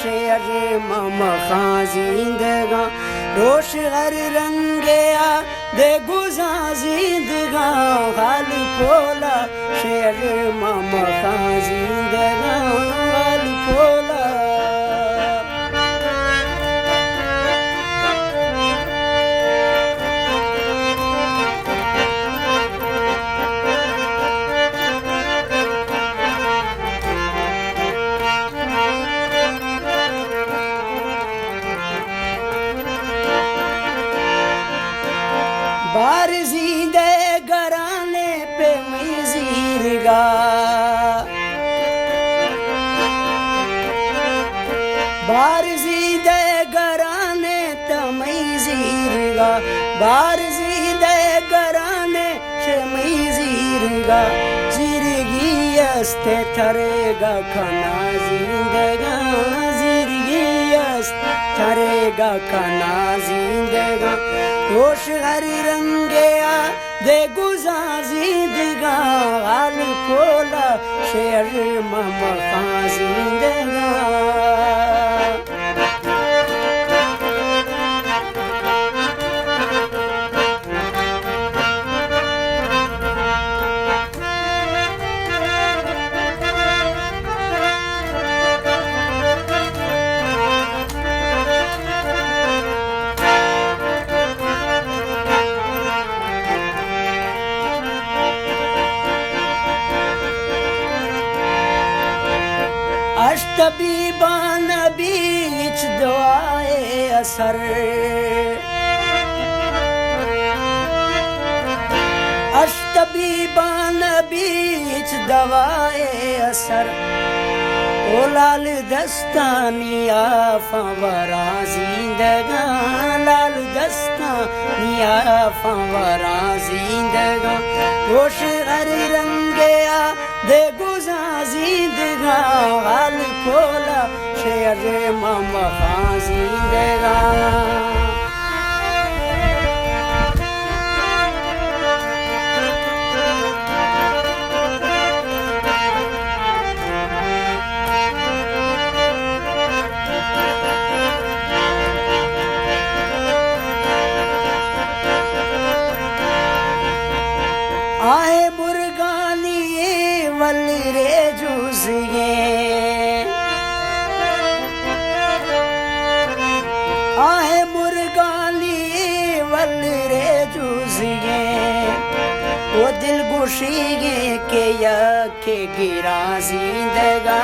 शेर मम खां जिंदगा रोश हर रंगया दे गुजा जिंदगा हाल पोला शेर मम खां जिंदगा हाल पोला बार जिंदे घराने पे मैं जीरगा बार जिंदे घराने तो मैं जीरगा बार जिंदे घराने से मैं जीरगा जिरगी अस्ते थरेगा खाना जिंदगा जिरगी अस्ते थरेगा खाना जिंदगा रोश हर रंगया दे गुजा जिंदगा हाल खोला शेर मम खां जिंदगा अश्तबीबान बीच दुआए असर अश्तबीबान बीच दवाए असर ओ लाल दस्तानिया फवरा जिंदगा लाल दस्तानिया फवरा जिंदगा रोश हर रंगया दे गुजा जिंदगा हाल खोला शेर मम खां जिंदगा आए मुर्गानी वल रे जूसिए आए मुर्गानी वल रे जूसिए वो दिल गुशीगे के या के गिरा जिंदगा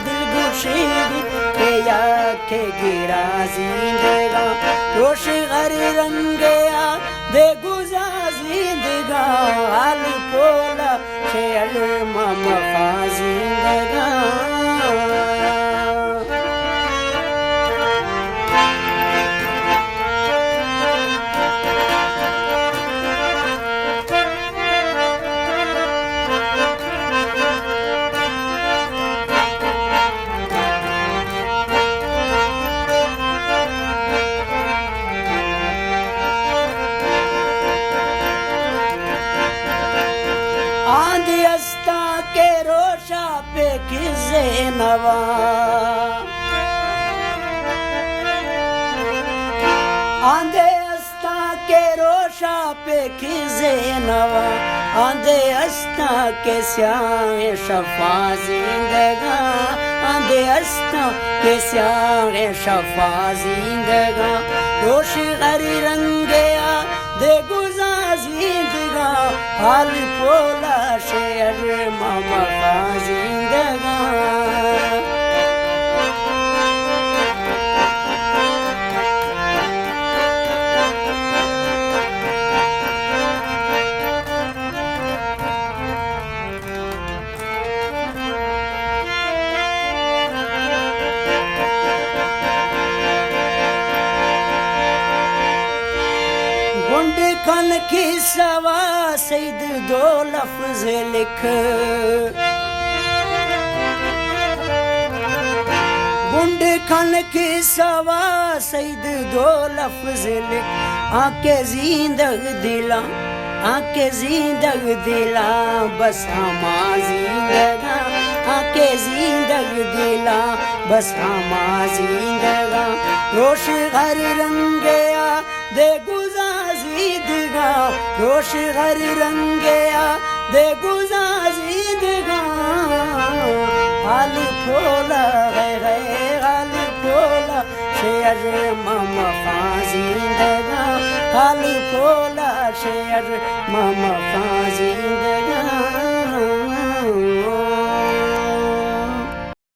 दिल गुशीगे के या के गिरा जिंदगा रोश हर रंगया दे गुजा जिंदगा हाल पोला शेर मम खां जिंदगा आंधी अस्ता के रोशा पे खिजे नवा आंधे अस्ता के रोशा पे खिजे नवा आंधे अस्ता के स्याहे शफा जिंदगा आंधे अस्ता के स्याहे शफा जिंदगा रोश हर रंगया दे गुजा जिंदगा हाल पोला शेर मम खां जिंदगा गुंड खन की सवा सईद दो लफ्ज लिख गुंड खन की सवा सईद दो लफ्ज लिख आके जिंदग दिला आके जिंदग दिला बस हमा जिंदगा आके जिंदग दिला बस हमा जिंदगा रोश हर रंगया दे गुजा जिंदगा रोश हर रंगया दे गुजा जिंदगा हाल खोला है हाल खोला शेर मामा जिंदगा हाल खोला शेर मामा जिंदगा